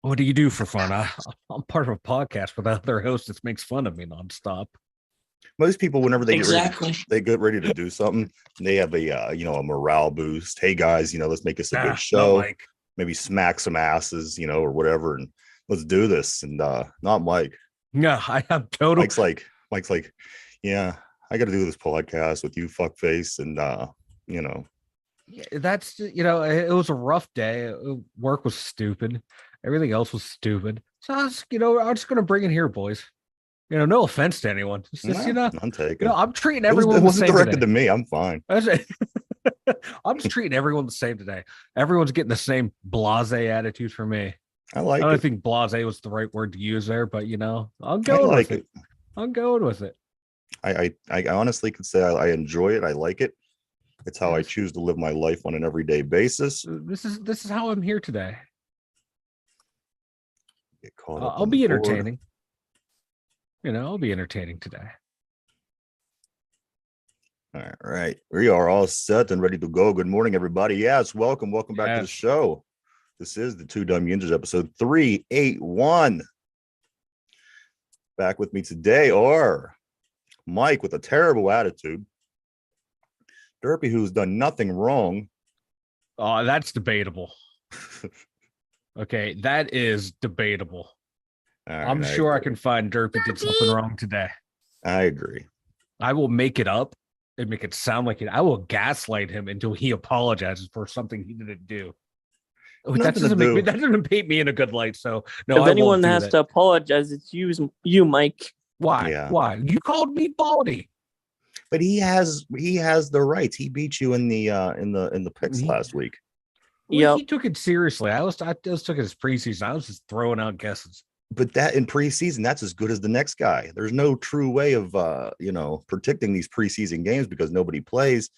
What do you do for fun? I'm part of a podcast with other host that makes fun of me nonstop. Most people, whenever Exactly. they get ready to do something, they have a morale boost. Hey guys, let's make this a good Not show. Mike. Maybe smack some asses, or whatever, and let's do this. And not Mike. Yeah, I have total. Mike's like, yeah, I got to do this podcast with you, fuckface, and Yeah, that's it was a rough day. Work was stupid. Everything else was stupid. So I'm just gonna bring it here, boys. No offense to anyone. It's just, I'm taking. I'm treating everyone it the wasn't same directed today. to me. I'm fine. I'm just treating everyone the same today. Everyone's getting the same blase attitude from me. I I don't it. think blase was the right word to use there, but I'm I going like with it. it. I'm going with it. I honestly could say I enjoy it. I like it. It's how I Yes. choose to live my life on an everyday basis. This is how I'm here today. Get caught up I'll on be the board. entertaining. I'll be entertaining today. All right. We are all set and ready to go. Good morning, everybody. Yes, welcome back to the Yes. show. This is the Two Dum Yinzers episode 381. Back with me today are Mike with a terrible attitude, Derpy, who's done nothing wrong. Oh, that's debatable. Okay, that is debatable. All right, I'm sure I can find Derpy did something wrong today. I agree. I will make it up and make it sound like it. I will gaslight him until he apologizes for something he didn't do. That doesn't paint me in a good light. So no, If anyone I won't has do to apologize, it's you, Mike. Why? Yeah. Why? You called me baldy. But he has the rights. He beat you in the picks last week. Well, he took it seriously. I just took it as preseason. I was just throwing out guesses. But that in preseason, that's as good as the next guy. There's no true way of predicting these preseason games because nobody plays.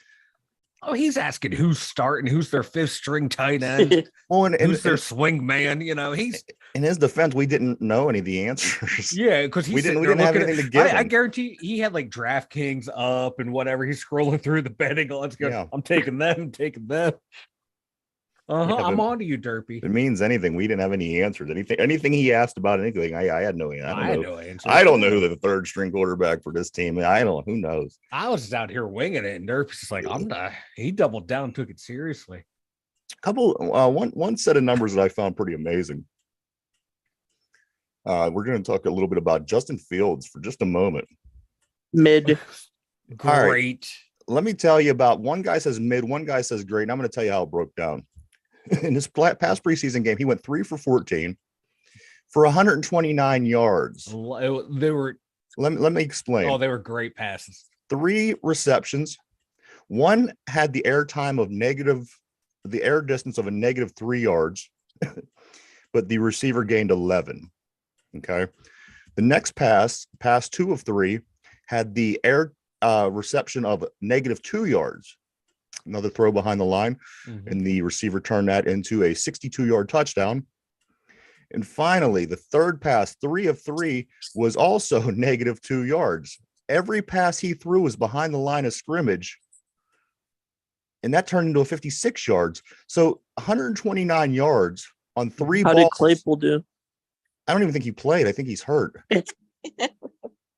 Oh, he's asking who's starting, who's their fifth string tight end, who's their swing man. He's in his defense, we didn't know any of the answers. Yeah, because we didn't have anything to give. I guarantee he had like DraftKings up and whatever. He's scrolling through the betting. Let's go. Yeah. I'm taking them. Yeah, I'm on to you, Derpy. It means anything. We didn't have any answers. Anything he asked about anything, I had no answer. I had no answer. I don't know who the third string quarterback for this team. Who knows? I was just out here winging it, and Derpy's just like, I'm not. He doubled down and took it seriously. One set of numbers that I found pretty amazing. We're going to talk a little bit about Justin Fields for just a moment. Mid. Great. Right. Let me tell you about one guy says mid, one guy says great, and I'm going to tell you how it broke down. In his past preseason game, he went 3 for 14 for 129 yards. They were. Let me explain. Oh, they were great passes. 3 receptions. One had the air distance of a -3 yards, but the receiver gained 11. Okay. The next pass 2 of 3, had the air reception of -2 yards. Another throw behind the line, and the receiver turned that into a 62-yard touchdown. And finally, the third pass, 3 of 3, was also -2 yards. Every pass he threw was behind the line of scrimmage, and that turned into a 56 yards. So 129 yards on 3 balls. How did Claypool do? I don't even think he played. I think he's hurt.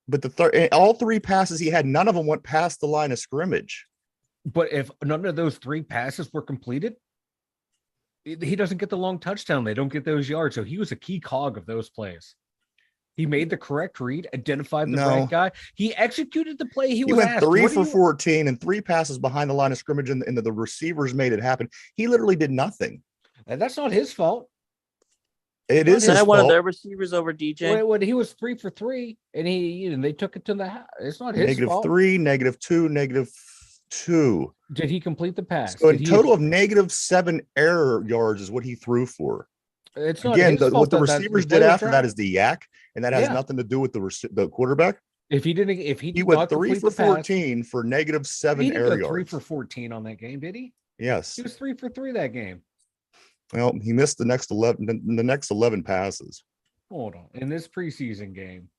But all 3 passes he had, none of them went past the line of scrimmage. But if none of those 3 passes were completed, he doesn't get the long touchdown. They don't get those yards. So he was a key cog of those plays. He made the correct read, identified the right guy. He executed the play he was went asked. 3 for 14 and 3 passes behind the line of scrimmage, and the receivers made it happen. He literally did nothing. And that's not his fault. It is his fault. One of their receivers over DJ. When he was 3 for 3, and they took it to the house. It's not his fault. -3, -2, -2. Did he complete the pass? So a total of -7 error yards is what he threw for. It's not again his fault what the receivers did after that is the yak, and that has nothing to do with the quarterback. If he went 3 for 14 for -7 error yards. 3 for 14 on that game, did he? Yes, he was 3 for 3 that game. Well, he missed the next 11 passes. Hold on. In this preseason game,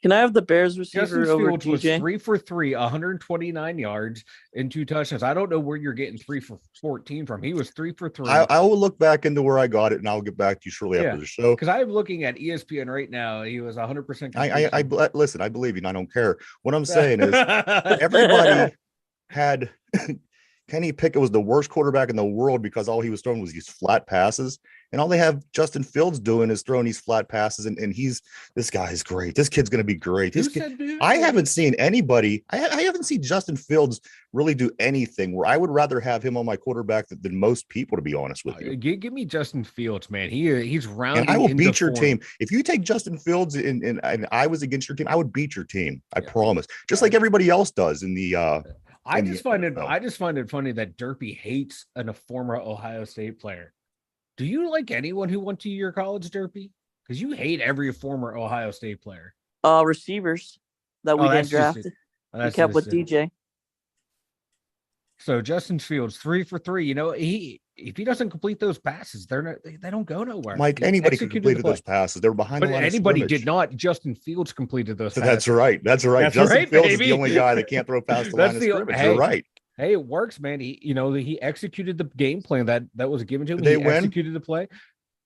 Can I have the Bears Justin receiver over Fields was DJ? 3 for 3, 129 yards and 2 touchdowns. I don't know where you're getting 3 for 14 from. He was 3 for 3. I will look back into where I got it, and I'll get back to you shortly after the show. Because I'm looking at ESPN right now. He was 100%. I listen. I believe you, and I don't care. What I'm saying is, everybody had Kenny Pickett was the worst quarterback in the world because all he was throwing was these flat passes. And all they have Justin Fields doing is throwing these flat passes. And this guy is great. This kid's going to be great. I haven't seen anybody. I haven't seen Justin Fields really do anything where I would rather have him on my quarterback than most people, to be honest with you. Give me Justin Fields, man. He's rounding. And I will beat your team. If you take Justin Fields and I was against your team, I would beat your team. I promise. Just like everybody else does in the I just find it funny that Derpy hates a former Ohio State player. Do you like anyone who went to your college, Derpy? Because you hate every former Ohio State player. Receivers that we didn't draft. We kept with DJ. So Justin Fields, 3 for 3. You know, if he doesn't complete those passes, they don't go nowhere. Mike, anybody could complete those passes. They were behind the line. But anybody did not. Justin Fields completed those passes. That's right. Justin Fields is the only guy that can't throw past the line of scrimmage. You're right. Hey, it works, man. He executed the game plan that was given to him. Did they win? Executed the play.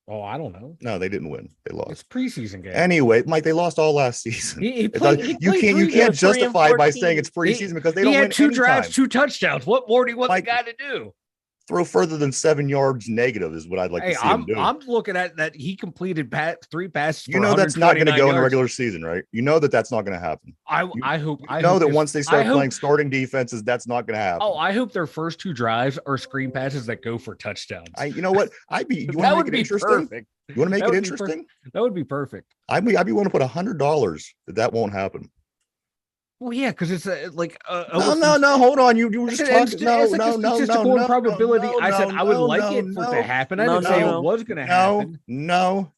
Oh, I don't know. No, they didn't win. They lost. It's preseason game. Anyway, Mike, they lost all last season. You can't justify it by saying it's preseason because they don't win. He had 2 drives, 2 touchdowns. What more do you want the guy to do? Throw further than 7 yards negative is what I'd like to see him do. I'm looking at that. He completed 3 passes. You know that's not going to go in the regular season, right? You know that's not going to happen. I hope. I know that once they start playing starting defenses, that's not going to happen. Oh, I hope their first 2 drives are screen passes that go for touchdowns. You know what? You want to make it interesting? Perfect. You want to make it interesting? That would be perfect. I'd be willing to put $100 that won't happen. Well, yeah, because it's like no. Hold on, you were just talking. No. Probability. I said I would like it for it to happen. I didn't say it was going to happen. No.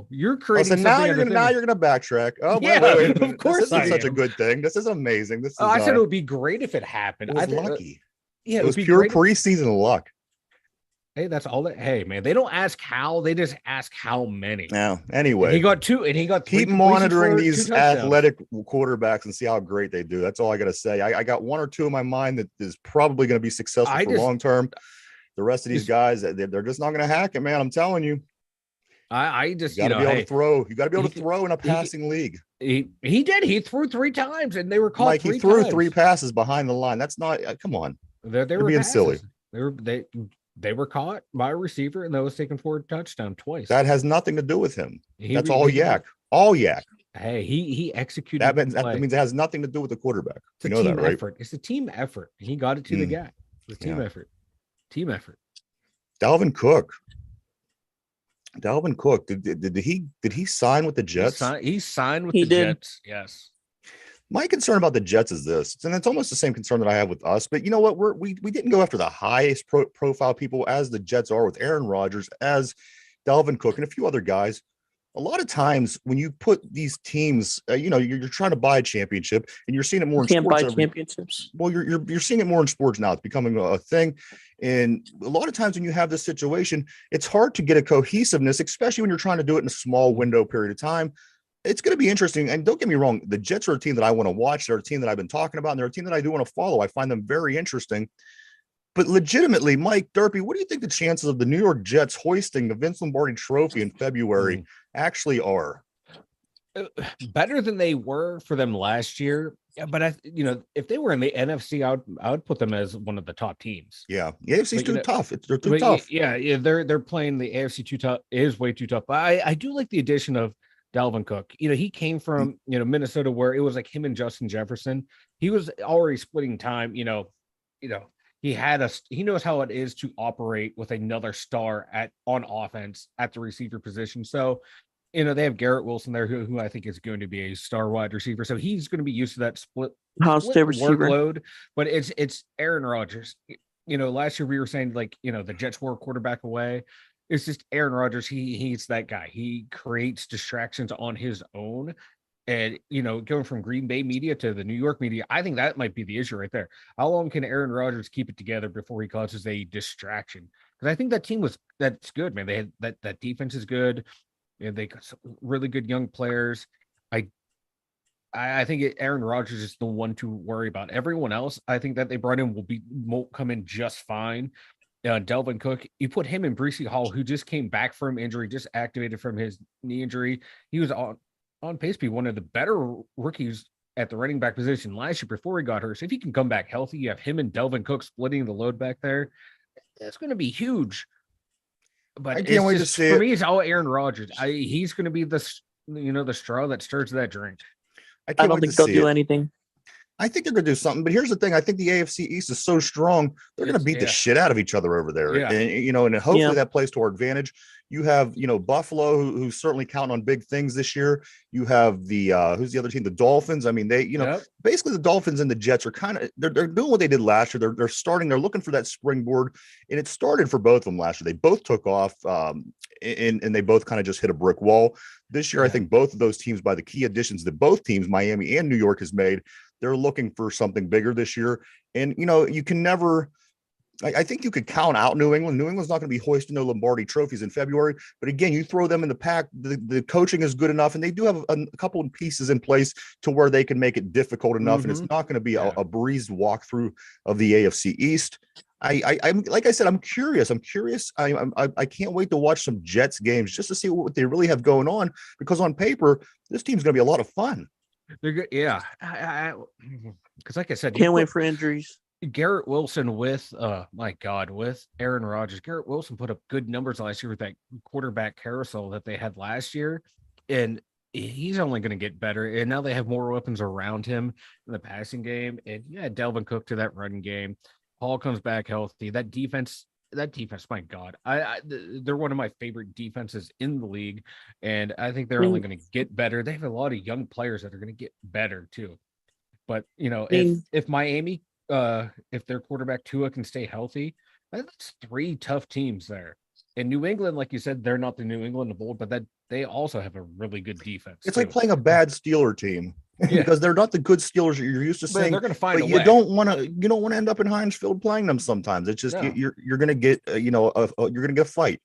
You're creating. So now you're gonna backtrack. Oh, yeah, wait. Of course, this is such a good thing. This is amazing. This is. I said it would be great if it happened. It was lucky. Yeah, it was pure preseason luck. Hey, that's all that. Hey, man, they don't ask how; they just ask how many. Now, anyway, and he got 2, and he got 3. Keep monitoring these athletic quarterbacks and see how great they do. That's all I got to say. I got 1 or 2 in my mind that is probably going to be successful for long term. The rest of these guys, they're just not going to hack it, man. I'm telling you. I just got to be able to throw. You got to be able to throw in a passing league. He did. He threw 3 times, and they were called. Like he threw 3 passes behind the line. That's not. Come on. They were being passes. Silly. They were caught by a receiver, and that was taken for a touchdown twice. That has nothing to do with him. That's all yak. All yak. Hey, he executed. That means it has nothing to do with the quarterback. It's a team effort. It's a team effort. He got it to the guy. It's a team effort. Team effort. Dalvin Cook. Did he sign with the Jets? He signed with the Jets. Yes. My concern about the Jets is this, and it's almost the same concern that I have with us. But you know what? We didn't go after the highest profile people as the Jets are with Aaron Rodgers, as Dalvin Cook, and a few other guys. A lot of times when you put these teams, you're trying to buy a championship, and you're seeing it more in sports. Can't buy championships. Well, you're seeing it more in sports now. It's becoming a thing, and a lot of times when you have this situation, it's hard to get a cohesiveness, especially when you're trying to do it in a small window period of time. It's going to be interesting. And don't get me wrong, the Jets are a team that I want to watch. They're a team that I've been talking about, and they're a team that I do want to follow. I find them very interesting. But legitimately, Mike Derpy, what do you think the chances of the New York Jets hoisting the Vince Lombardi Trophy in February actually are? Better than they were for them last year. Yeah, but if they were in the NFC, I would put them as one of the top teams. Yeah, the AFC's too tough. They're too tough. Yeah, they're playing the AFC too tough. Is way too tough. But I do like the addition of Dalvin Cook. He came from Minnesota, where it was like him and Justin Jefferson. He was already splitting time. He knows how it is to operate with another star on offense at the receiver position. So, they have Garrett Wilson there, who I think is going to be a star wide receiver. So he's going to be used to that split workload. But it's Aaron Rodgers. Last year we were saying the Jets were a quarterback away. It's just Aaron Rodgers. He's that guy. He creates distractions on his own. And, going from Green Bay media to the New York media, I think that might be the issue right there. How long can Aaron Rodgers keep it together before he causes a distraction? Because I think that team that's good, man. They had that defense is good. They got some really good young players. I I think Aaron Rodgers is the one to worry about. Everyone else, I think that they brought in won't come in just fine. Delvin Cook, you put him in Breece Hall, who just came back from injury, just activated from his knee injury. He was on pace to be one of the better rookies at the running back position last year before he got hurt. So if he can come back healthy, you have him and Delvin Cook splitting the load back there. That's going to be huge. But I can't wait to see for it. me, it's all Aaron Rodgers. He's going to be the straw that stirs that drink. I don't think they'll do anything. I think they're going to do something, but here's the thing. I think the AFC East is so strong. They're going to beat the shit out of each other over there. Yeah. And hopefully that plays to our advantage. You have, Buffalo, who's certainly counting on big things this year. You have the, who's the other team? The Dolphins. I mean, basically the Dolphins and the Jets are they're doing what they did last year. They're looking for that springboard, and it started for both of them last year. They both took off, and they both kind of just hit a brick wall. This year, I think both of those teams, by the key additions that both teams, Miami and New York, has made, they're looking for something bigger this year. And, you can never, I think you could count out New England. New England's not going to be hoisting no Lombardi trophies in February. But again, you throw them in the pack, the coaching is good enough, and they do have a couple of pieces in place to where they can make it difficult enough. And it's not going to be a breezed walkthrough of the AFC East. I'm like I said, I'm curious. I can't wait to watch some Jets games just to see what they really have going on, because on paper, this team's going to be a lot of fun. They're good. Yeah. Because like I said, can't wait for injuries. Garrett Wilson with Aaron Rodgers. Garrett Wilson put up good numbers last year with that quarterback carousel that they had last year. And he's only going to get better. And now they have more weapons around him in the passing game. And Delvin Cook to that run game. Hall comes back healthy. That defense, my God, they're one of my favorite defenses in the league, and I think they're only going to get better. They have a lot of young players that are going to get better too. But if Miami, if their quarterback Tua can stay healthy, that's three tough teams there. And New England, like you said, they're not the New England of old, but that they also have a really good defense. It's like playing a bad Steeler team. Because they're not the good Steelers that you're used to seeing. They're going to find a way. You don't want to end up in Heinz Field playing them sometimes. It's just you're going to get you're going to get a fight,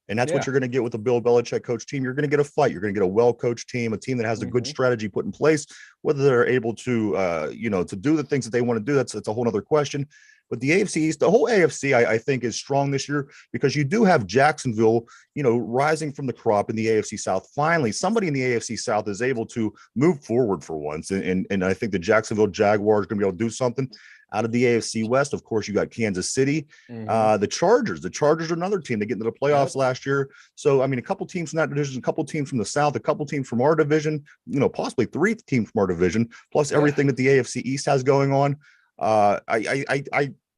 and that's what you're going to get with the Bill Belichick coach team. You're going to get a fight. You're going to get a well-coached team, a team that has a good strategy put in place. Whether they're able to to do the things that they want to do, that's a whole other question. But the AFC East, the whole AFC, I think, is strong this year because you do have Jacksonville, rising from the crop in the AFC South. Finally, somebody in the AFC South is able to move forward for once. And I think the Jacksonville Jaguars are going to be able to do something. Out of the AFC West, of course, you got Kansas City, the Chargers. The Chargers are another team. They get into the playoffs last year. So, I mean, a couple teams from that division, a couple teams from the South, a couple teams from our division, possibly three teams from our division, plus everything that the AFC East has going on.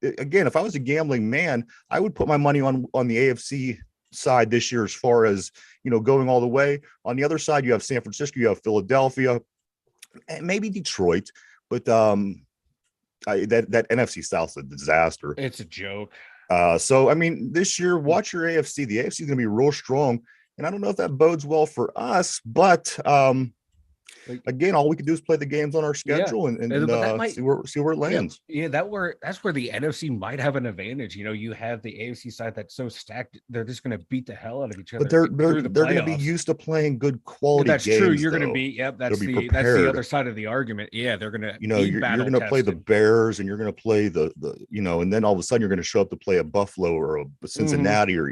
Again, if I was a gambling man, I would put my money on the AFC side this year as far as, going all the way. On the other side, you have San Francisco, you have Philadelphia, and maybe Detroit, but that NFC South's a disaster. It's a joke. So, I mean, this year, watch your AFC. The AFC is going to be real strong, and I don't know if that bodes well for us, but again, all we can do is play the games on our schedule and see where it lands. That's where the NFC might have an advantage. You have the AFC side that's so stacked; they're just going to beat the hell out of each other. But they're going to be used to playing good quality. That's games, true. You're going to be. Yep. That's the other side of the argument. Yeah, they're going to. You're going to play the Bears, and you're going to play the and then all of a sudden you're going to show up to play a Buffalo or a Cincinnati or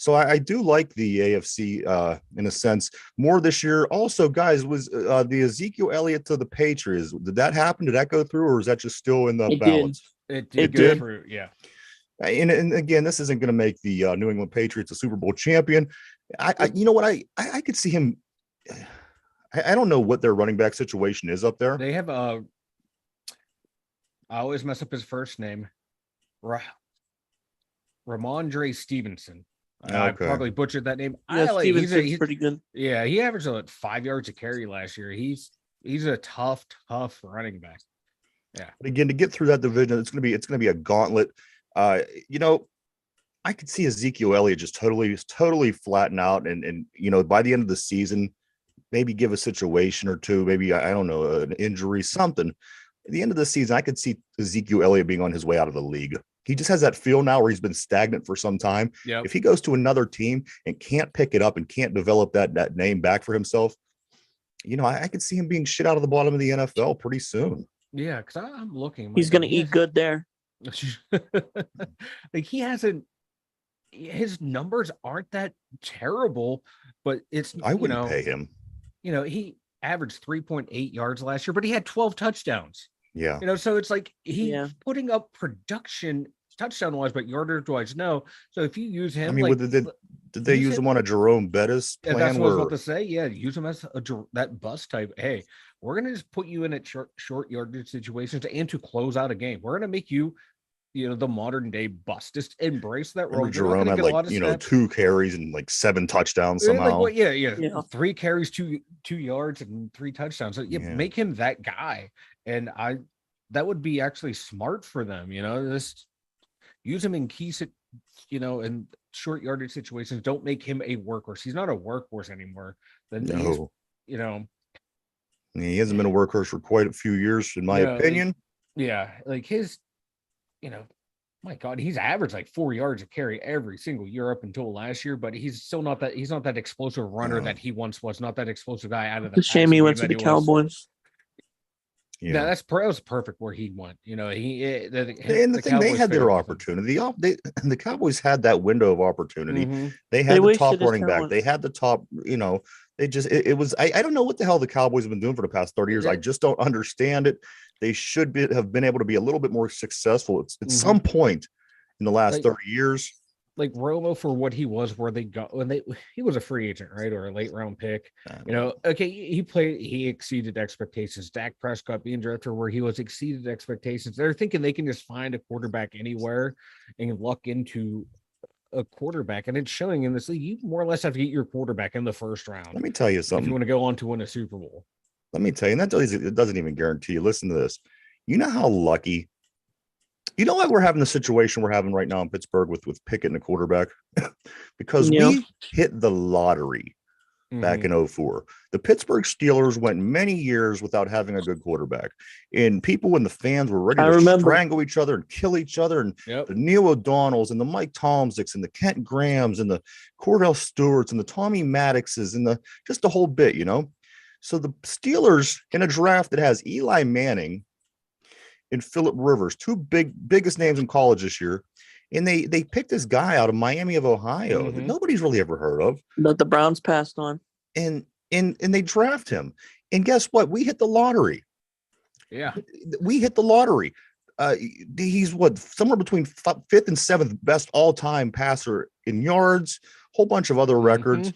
So I do like the AFC in a sense more this year. Also, guys, was the Ezekiel Elliott to the Patriots? Did that happen? Did that go through, or is that just still in the balance? It did go through. Yeah. And again, this isn't going to make the New England Patriots a Super Bowl champion. I could see him. I don't know what their running back situation is up there. They have I always mess up his first name, Ramondre Stevenson. I probably butchered that name. Stevenson's pretty good. Yeah, he averaged 5 yards a carry last year. He's a tough running back. Yeah. But again, to get through that division, it's gonna be a gauntlet. I could see Ezekiel Elliott just totally flatten out, and by the end of the season, maybe give a situation or two, maybe I don't know, an injury, something. At the end of the season, I could see Ezekiel Elliott being on his way out of the league. He just has that feel now where he's been stagnant for some time. Yep. If he goes to another team and can't pick it up and can't develop that name back for himself, I could see him being shit out of the bottom of the NFL pretty soon. Yeah, because I'm looking. He's going to eat good there. Like he hasn't. His numbers aren't that terrible, but I wouldn't pay him. He averaged 3.8 yards last year, but he had 12 touchdowns. Yeah. So it's like he's putting up production touchdown wise, but yardage wise, no. So if you use him, did they use him on a Jerome Bettis plan? That's what I was about to say. Yeah, use him as that bust type. Hey, we're gonna just put you in at short yardage situations and to close out a game. We're gonna make you, the modern day bust. Just embrace that role. Jerome had 2 carries and 7 touchdowns somehow. 3 carries, 2 yards, and 3 touchdowns. So make him that guy, and that would be actually smart for them. Just use him in key, in short yardage situations. Don't make him a workhorse. He's not a workhorse anymore. No. He hasn't been a workhorse for quite a few years, in my opinion. His, my God, he's averaged 4 yards a carry every single year up until last year, but he's still not that. He's not that explosive runner that he once was. Not that explosive guy out of the. Shame he went to the Cowboys. Yeah, that was perfect where he went. They had their opportunity. The Cowboys had that window of opportunity. Mm-hmm. They had the top running back. They had the top. They just it was. I don't know what the hell the Cowboys have been doing for the past 30 years. I just don't understand it. They should have been able to be a little bit more successful at some point in the last 30 years. Like Romo, for what he was, where they got he was a free agent, right, or a late round pick. Okay, he exceeded expectations. Dak Prescott being drafted where he was exceeded expectations. They're thinking they can just find a quarterback anywhere and luck into a quarterback, and it's showing in this league. You more or less have to get your quarterback in the first round. Let me tell you something. If you want to go on to win a Super Bowl. Let me tell you, and it doesn't even guarantee you. Listen to this. You know how lucky. You know why we're having the situation we're having right now in Pittsburgh with Pickett and the quarterback? Because we hit the lottery back in 2004. The Pittsburgh Steelers went many years without having a good quarterback. And people and the fans were ready to strangle each other and kill each other. And the Neil O'Donnells and the Mike Tomczyks and the Kent Grahams and the Cordell Stewarts and the Tommy Maddoxes and just the whole bit, So the Steelers, in a draft that has Eli Manning and Phillip Rivers, 2 biggest names in college this year, and they picked this guy out of Miami of Ohio that nobody's really ever heard of. But the Browns passed on. And they draft him. And guess what? We hit the lottery. Yeah. We hit the lottery. He's somewhere between 5th and 7th best all-time passer in yards, whole bunch of other records.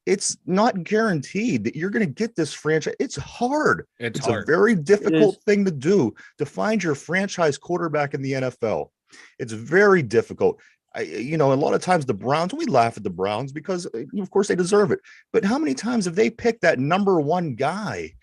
It's not guaranteed that you're going to get this franchise. It's hard. It's hard. A very difficult thing to do, to find your franchise quarterback in the NFL. It's very difficult. A lot of times the Browns, we laugh at the Browns because, of course, they deserve it. But how many times have they picked that number 1 guy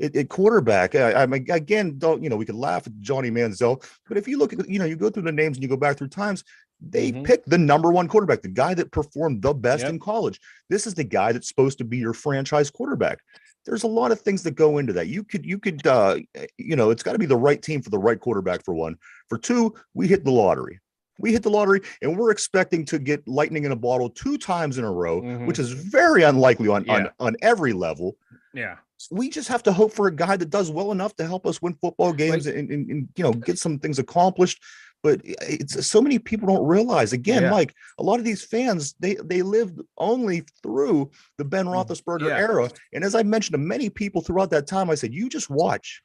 at quarterback? Again, we could laugh at Johnny Manziel, but if you look at, you go through the names and you go back through times, they picked the number 1 quarterback, the guy that performed the best in college. This is the guy that's supposed to be your franchise quarterback. There's a lot of things that go into that. You could, it's got to be the right team for the right quarterback, for one. For 2, we hit the lottery. We hit the lottery, and we're expecting to get lightning in a bottle 2 times in a row, which is very unlikely on every level. Yeah. We just have to hope for a guy that does well enough to help us win football games and get some things accomplished. But it's so many people don't realize, again, Mike, a lot of these fans, they lived only through the Ben Roethlisberger era. And as I mentioned to many people throughout that time, I said, you just watch.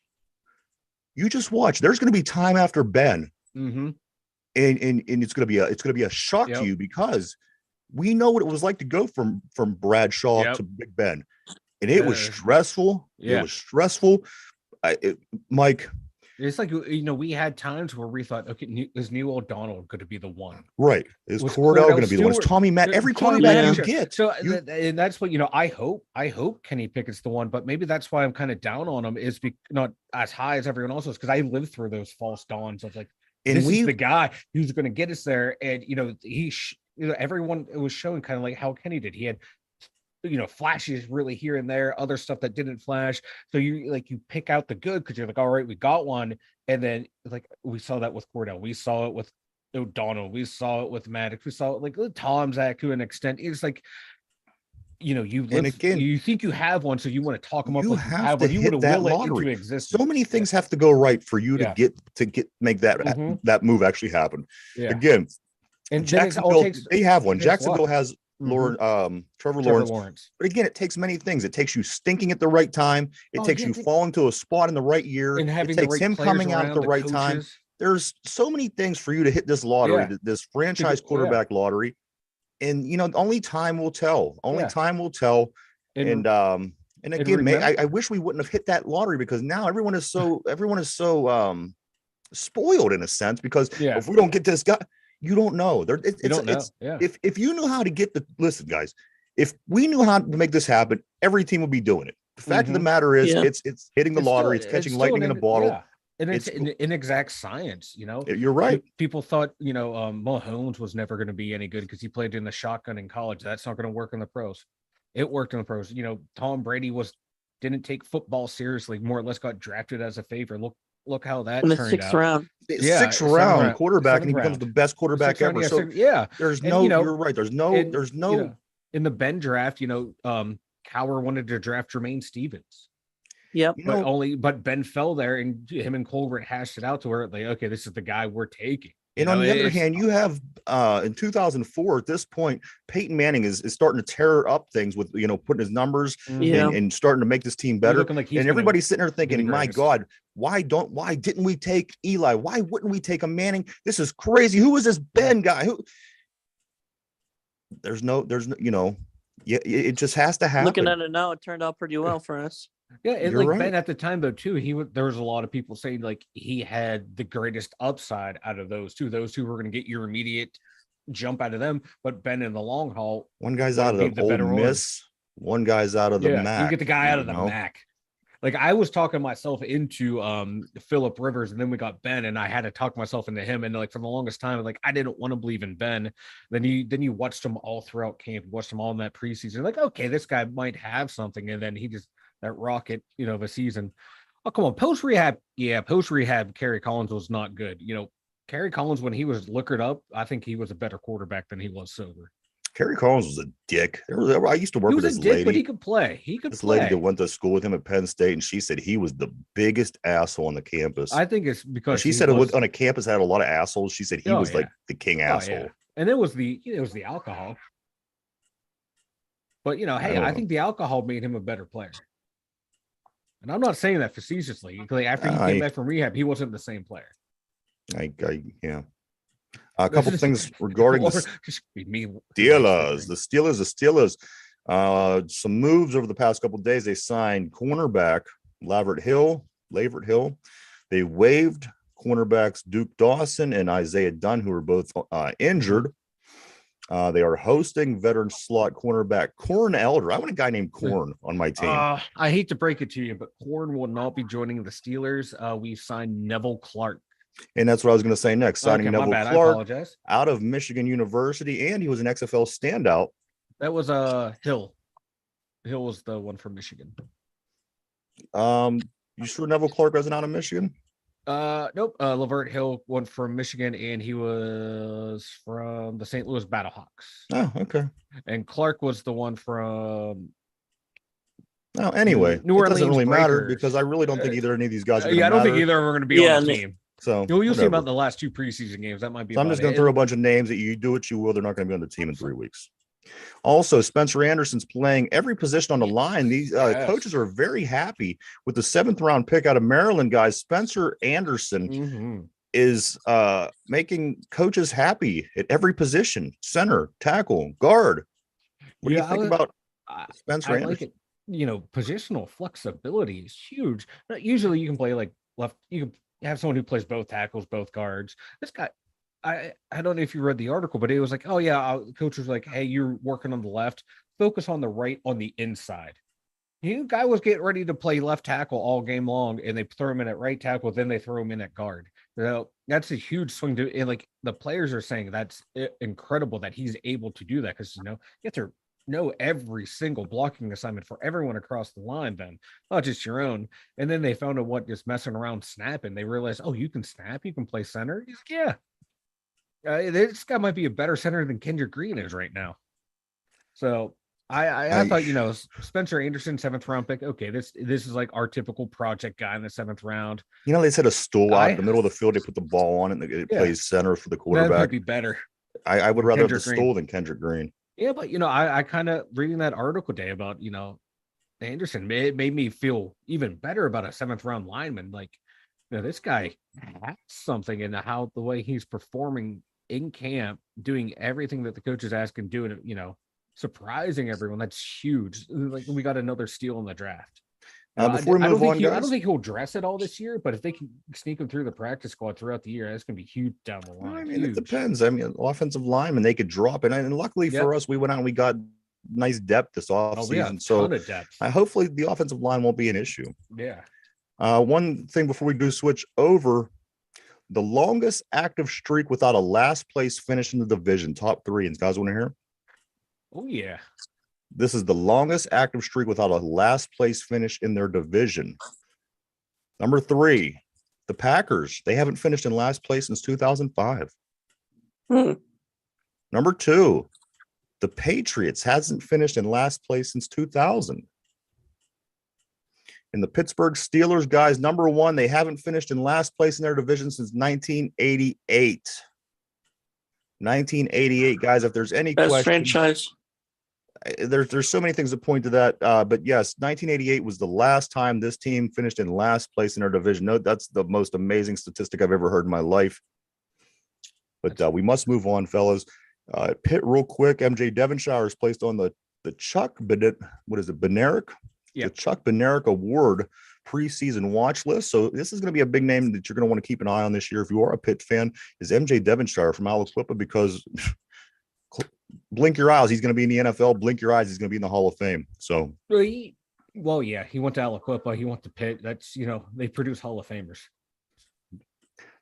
There's going to be time after Ben. And it's going to be a shock to you, because we know what it was like to go from Bradshaw to Big Ben. And it was stressful. It was stressful. Mike, it's like, we had times where we thought, okay, is Neil O'Donnell going to be the one? Right. Is Cordell going to be the one? Is Tommy Matt? Every quarterback you get. So, and that's what, I hope Kenny Pickett's the one, but maybe that's why I'm kind of down on him, is not as high as everyone else is, because I lived through those false dawns of this is the guy who's going to get us there. And, everyone, it was showing kind of like how Kenny did. He had, flashes really here and there, other stuff that didn't flash. So you pick out the good, because you're like, all right, we got one. And then we saw that with Cordell. We saw it with O'Donnell. We saw it with Maddox. We saw it with Tomczak to an extent. It's you think you have one, so you want to talk them up you like you have to one. You want hit to that will it lottery. into existence. So many things have to go right for you Yeah. to make that move actually happen. Yeah. Again, And Jacksonville, they have one. just Jacksonville luck. has Trevor Lawrence. But again, it takes many things. It takes you stinking at the right time. It takes you falling to a spot in the right year. And having it takes the right him players coming out at around, the right time. coaches. There's so many things for you to hit this lottery, this franchise quarterback lottery. And only time will tell. Only time will tell. And again, I wish we wouldn't have hit that lottery, because now everyone is so spoiled in a sense, because if we don't get this guy, you don't know. If you knew how to get listen, guys, if we knew how to make this happen, every team would be doing it. The fact of the matter is, it's hitting the lottery, it's catching lightning in a bottle. Yeah. And it's an inexact science, You're right. People thought, Mahomes was never going to be any good because he played in the shotgun in college. That's not going to work in the pros. It worked in the pros. Tom Brady didn't take football seriously, more or less got drafted as a favor. Look how that turned out. Sixth round. Sixth round quarterback, and he becomes the best quarterback ever. There's no, you're right. There's no in the Ben draft, Cowher wanted to draft Jermaine Stevens. Yep. But Ben fell there, and him and Colbert hashed it out to where okay, this is the guy we're taking. And on the other hand, you have in 2004, at this point, Peyton Manning is starting to tear up things with putting his numbers and starting to make this team better. And everybody's sitting there thinking, my God, why didn't we take Eli? Why wouldn't we take a Manning? This is crazy. Who is this Ben guy? It just has to happen. Looking at it now, it turned out pretty well for us. Yeah, and right. Ben at the time though too, there was a lot of people saying he had the greatest upside out of those two. Those two were going to get your immediate jump out of them, but Ben in the long haul, one guy's out of the Ole Miss, one guy's out of the MAC. You get the guy out of the MAC. I was talking myself into Phillip Rivers, and then we got Ben, and I had to talk myself into him. And for the longest time, I didn't want to believe in Ben. Then you watched him all throughout camp, watched him all in that preseason. Okay, this guy might have something, and then he just that rocket, of a season. Oh, come on. Post rehab, Kerry Collins was not good. Kerry Collins, when he was liquored up, I think he was a better quarterback than he was sober. Kerry Collins was a dick. I used to work with this lady. But he could play. Lady that went to school with him at Penn State, and she said he was the biggest asshole on the campus. I think it's because she said on a campus that had a lot of assholes. She said he was like the king asshole. Yeah. And it was the alcohol. But I think the alcohol made him a better player. And I'm not saying that facetiously. After he came back from rehab, he wasn't the same player. A couple things regarding the Steelers. Some moves over the past couple of days. They signed cornerback Lavert Hill. They waived cornerbacks Duke Dawson and Isaiah Dunn, who were both injured. They are hosting veteran slot cornerback Corn Elder. I want a guy named Corn on my team. I hate to break it to you, but Corn will not be joining the Steelers. We've signed Neville Clark. And that's what I was going to say next. Signing Neville Clark out of Michigan University, and he was an XFL standout. That was Hill. Hill was the one from Michigan. You sure Neville Clark wasn't out of Michigan? Nope. Lavert Hill went from Michigan, and he was from the St. Louis Battlehawks. Oh, okay. And Clark was the one from. Oh, anyway, New Orleans it doesn't really Breakers. matter because I really don't think either any of these guys are I don't think either of them are going to be on the team. So you'll see about the last two preseason games. That might be. So I'm just going to throw a bunch of names that you do what you will. They're not going to be on the team in 3 weeks. Also, Spencer Anderson's playing every position on the line. These coaches are very happy with the 7th round pick out of Maryland, guys. Spencer Anderson is making coaches happy at every position: center, tackle, guard. What do you think about Spencer Anderson? Positional flexibility is huge. Usually, you can play left. You can have someone who plays both tackles, both guards. This guy. I don't know if you read the article, but it was coach was like, hey, you're working on the left, focus on the right on the inside. Guy was getting ready to play left tackle all game long, and they throw him in at right tackle, then they throw him in at guard. So that's a huge swing to, and the players are saying that's incredible that he's able to do that, because you have to know every single blocking assignment for everyone across the line, then not just your own. And then they found out just messing around snapping. They realized, oh, you can snap, you can play center. He's like, yeah. This guy might be a better center than Kendrick Green is right now. So I thought, Spencer Anderson, 7th round pick. Okay, this is like our typical project guy in the 7th round. They said a stool out in the middle of the field. They put the ball on it and it plays center for the quarterback. That might be better. I would rather have the stool than Kendrick Green. Yeah, but I kind of reading that article today about Anderson, it made me feel even better about a 7th round lineman. Like, this guy has something in the way he's performing in camp, doing everything that the coaches ask him, doing it, surprising everyone. That's huge. Like, we got another steal in the draft. Before we move on, guys, I don't think he'll dress it all this year, but if they can sneak him through the practice squad throughout the year, that's going to be huge down the line. I mean, it depends. I mean, offensive lineman, they could drop it. And luckily for us, we went out and we got nice depth this offseason. So hopefully the offensive line won't be an issue. Yeah. One thing before we do switch over, the longest active streak without a last place finish in the division, top 3. And guys want to hear? Oh, yeah. This is the longest active streak without a last place finish in their division. Number 3, the Packers. They haven't finished in last place since 2005. Number 2, the Patriots hasn't finished in last place since 2000. And the Pittsburgh Steelers, guys, number 1, they haven't finished in last place in their division since 1988. 1988, guys, if there's any question. Franchise. There's so many things that point to that. But yes, 1988 was the last time this team finished in last place in their division. No, that's the most amazing statistic I've ever heard in my life. But we must move on, fellas. Pitt, real quick. MJ Devonshire is placed on the Chuck Bednarik? Yeah. The Chuck Bednarik Award preseason watch list. So this is going to be a big name that you're going to want to keep an eye on this year. If you are a Pitt fan, is MJ Devonshire from Aliquippa, because blink your eyes, he's going to be in the NFL. Blink your eyes, he's going to be in the Hall of Fame. So, he went to Aliquippa. He went to Pitt. That's, they produce Hall of Famers.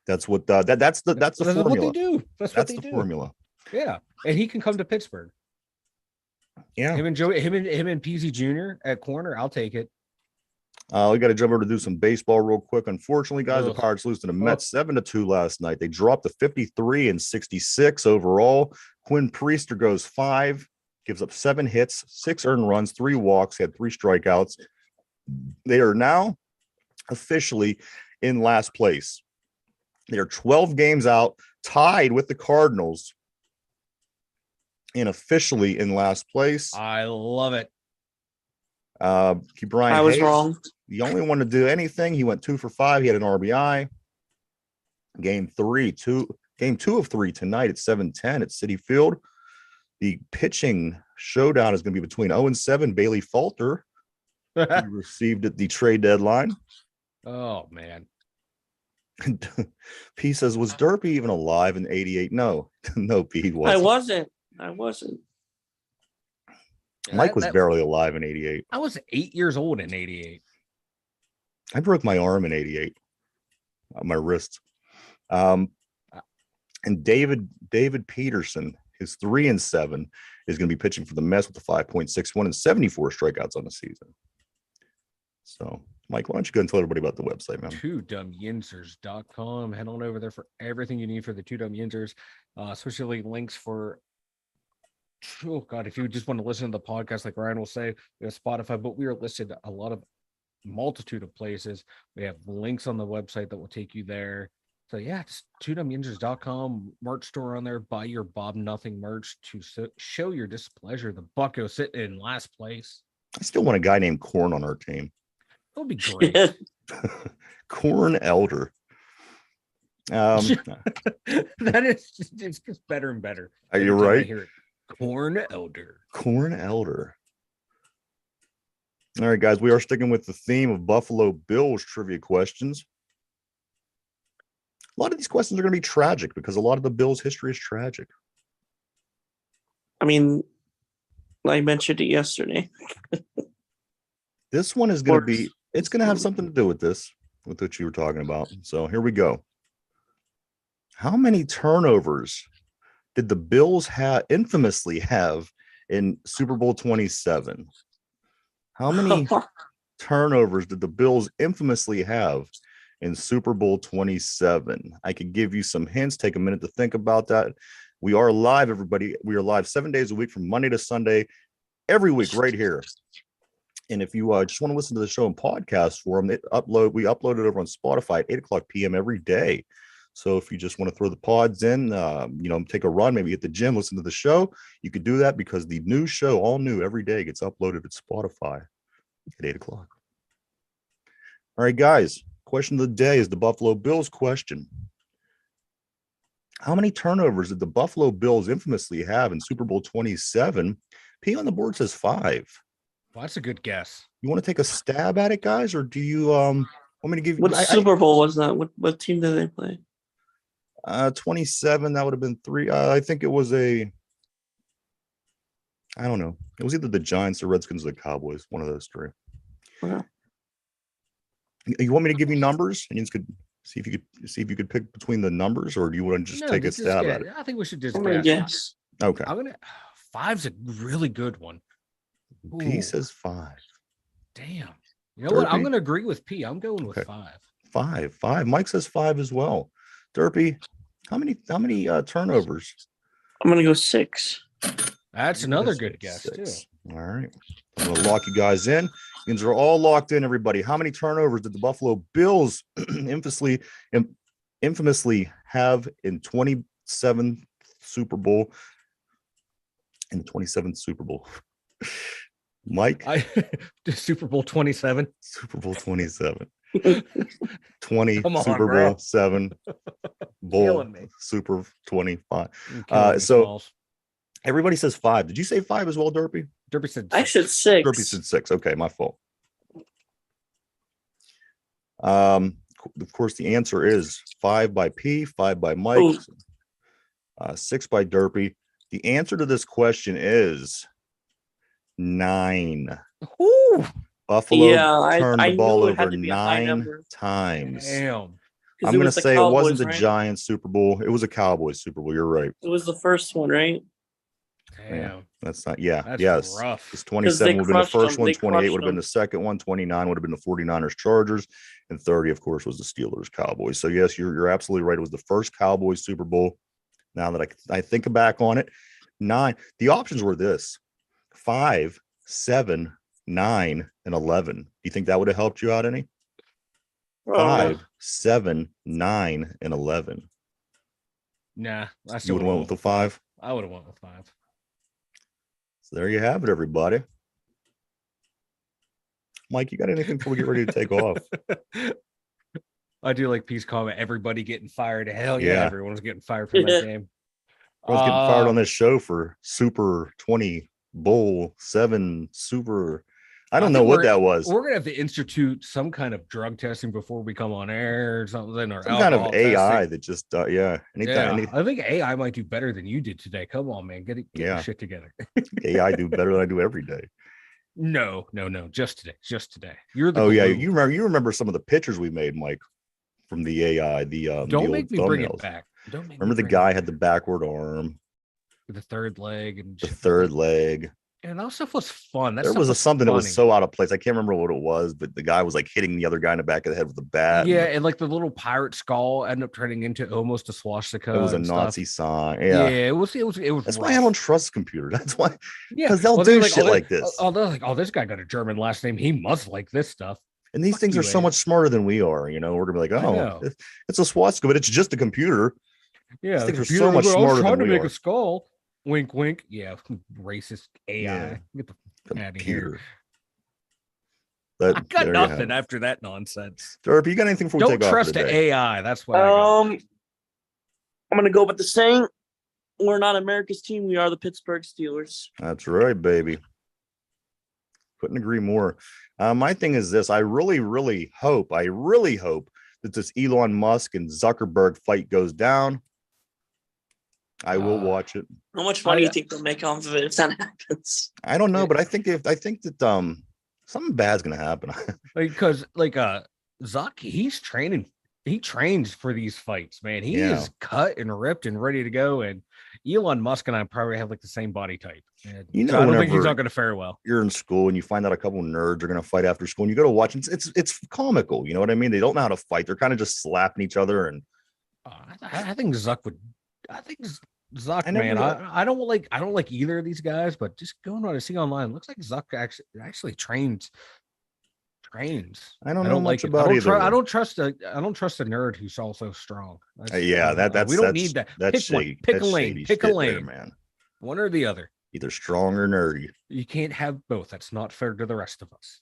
That's what that's the formula. What they do. That's what they the do. Formula. Yeah, and he can come to Pittsburgh. Yeah, him and Peasy Jr. at corner. I'll take it. We got to jump over to do some baseball real quick. Unfortunately, guys, the Pirates lose to the Mets 7-2 last night. They dropped to 53 and 66 overall. Quinn Priester goes 5, gives up 7 hits, 6 earned runs, 3 walks, had 3 strikeouts. They are now officially in last place. They are 12 games out, tied with the Cardinals, and officially in last place. I love it. Brian I was wrong. The only one to do anything. He went 2 for 5. He had an RBI. Game 2 of 3 tonight at 7:10 at Citi Field. The pitching showdown is going to be between 0-7 Bailey Falter. He received at the trade deadline. Oh, man. P says, was Derpy even alive in 88? No, P, he wasn't. I wasn't. Mike was barely alive in 88. I was 8 years old in 88. I broke my arm in 88. My wrist. And David Peterson, his 3-7, is going to be pitching for the Mets with a 5.61 and 74 strikeouts on the season. So, Mike, why don't you go and tell everybody about the website, man? 2dumyinzers.com. Head on over there for everything you need for the 2 Dum Yinzers, especially links for, if you just want to listen to the podcast, like Ryan will say, we have Spotify, but we are listed a multitude of places. We have links on the website that will take you there. So yeah, just 2dumyinzers.com, merch store on there. Buy your Bob Nothing merch to show your displeasure. The Bucko sitting in last place. I still want a guy named Corn on our team. That would be great. Corn Elder. That is it's just better and better. Are you right? Corn Elder. Corn Elder. All right, guys, we are sticking with the theme of Buffalo Bills trivia questions. A lot of these questions are going to be tragic because a lot of the Bills' history is tragic. I mean, I mentioned it yesterday. This one is going to be, it's going to have something to do with this, with what you were talking about. So here we go. How many turnovers did the Bills infamously have in Super Bowl 27? How many turnovers did the Bills infamously have in Super Bowl 27? I could give you some hints. Take a minute to think about that. We are live, everybody. We are live 7 days a week from Monday to Sunday, every week right here. And if you just want to listen to the show in podcast form, we upload it over on Spotify at 8:00 p.m. every day. So if you just want to throw the pods in, take a run, maybe at the gym, listen to the show, you could do that because the new show, all new every day, gets uploaded at Spotify at 8:00. All right, guys. Question of the day is the Buffalo Bills question. How many turnovers did the Buffalo Bills infamously have in Super Bowl 27? P on the board says 5. Well, that's a good guess. You want to take a stab at it, guys, or do you want me to give you? What Super Bowl was that? What team did they play? 27. That would have been 3. I think it was I don't know. It was either the Giants, the Redskins, or the Cowboys. One of those 3. Wow. You want me to give you numbers, and you could see if you could pick between the numbers, or do you want to just take a stab at it? I think we should just guess. Okay. 5's a really good one. P says 5. Damn. You know what? I'm going to agree with P. I'm going with 5. 5. Mike says 5 as well. Derpy, how many turnovers? I'm going to go 6. That's another good guess 6. too. All right. I'm going to lock you guys in. You guys are all locked in, everybody. How many turnovers did the Buffalo Bills infamously have in 27th Super Bowl? In the 27th Super Bowl. Mike? Super Bowl 27. Super Bowl 27. 20 Come on, Super bro. Bowl 7 Bowl Super 25. Smalls. Everybody says 5. Did you say 5 as well, Derpy? Derpy said 6. I said 6. Derpy said 6. Okay, my fault. Of course, the answer is 5 by P, 5 by Mike, 6 by Derpy. The answer to this question is 9. Ooh. Buffalo turned the ball over 9 times. Damn. I'm going to say it wasn't the Giants Super Bowl. It was a Cowboys Super Bowl. You're right. It was the first one, right? Damn. Yeah, that's not. Yeah. That's yes. rough. It's 27 would have been the first one. 28 would have been them. the second one. 29 would have been the 49ers Chargers. And 30, of course, was the Steelers Cowboys. So, yes, you're absolutely right. It was the first Cowboys Super Bowl. Now that I think back on it, 9. The options were this: 5, 7, 9, and 11. Do you think that would have helped you out any? 5, 7, 9, and 11. Nah, You would have went with the 5. I would have went with 5. So there you have it, everybody. Mike, you got anything before we get ready to take off? I do like P's comment. Everybody getting fired. Hell yeah, everyone's getting fired from that game. Everyone's getting fired on this show for Super 20 Bowl 7 Super. I don't know what that was. We're gonna have to institute some kind of drug testing before we come on air or something, or some kind of AI that just I think AI might do better than you did today. Come on, man, get your shit together. AI do better than I do every day. No, just today. You're the you remember some of the pictures we made, Mike, from the AI. Don't make me bring it back. Remember the guy had the backward arm, with the third leg, and the third leg. And that stuff was fun. There was something that was so out of place. I can't remember what it was, but the guy was like hitting the other guy in the back of the head with a bat. Yeah, and like the little pirate skull ended up turning into almost a swastika. It was a Nazi sign. Yeah, it was. That's rough. Why I don't trust computers. That's why. Yeah, because they'll do shit like this. They're like, this guy got a German last name. He must like this stuff. And these things are so much smarter than we are. We're gonna be like, it's a swastika, but it's just a computer. Yeah, these things are so much smarter than we are. Trying to make a skull. Wink, wink. Yeah, racist AI. Yeah. Get the out of here. But I got nothing after that nonsense. Derp, you got anything for Don't trust the AI. That's what I'm gonna go with the saying: we're not America's team. We are the Pittsburgh Steelers. That's right, baby. Couldn't agree more. My thing is this: I really hope that this Elon Musk and Zuckerberg fight goes down. I will watch it. How much money do you think they'll make off of it if that happens? I don't know, but I think that something bad's gonna happen. Because Zuck, he's training. He trains for these fights, man. He is cut and ripped and ready to go. And Elon Musk and I probably have like the same body type. I don't think he's not going to fare well. You're in school and you find out a couple of nerds are going to fight after school, and you go to watch. It's comical. You know what I mean? They don't know how to fight. They're kind of just slapping each other. And I think Zuck would. I think Zuck, I never- man, I don't like either of these guys, but just going on to see online, looks like Zuck actually trains. I don't know much like it. about either I one. don't trust a nerd who's also strong. Yeah, we don't need that. That's Pick one. shady. Pick That's a lane. shady Pick a shit there, lane. man. One or the other. Either strong or nerdy. You can't have both. That's not fair to the rest of us.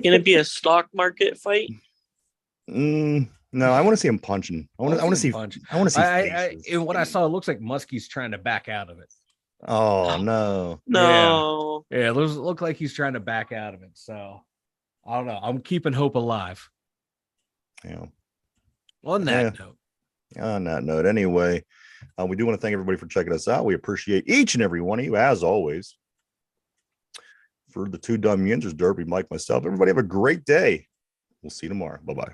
Can it be a stock market fight? No, I want to see him punching. I want to see punch. I want to see I faces. in what I saw, it looks like Muskie's trying to back out of it. Oh no. No. Yeah, it look like he's trying to back out of it. So I don't know. I'm keeping hope alive. Yeah. On that note. On that note, anyway, we do want to thank everybody for checking us out. We appreciate each and every one of you, as always. For the two Dum Yinzers, Derby, Mike, myself, everybody have a great day. We'll see you tomorrow. Bye-bye.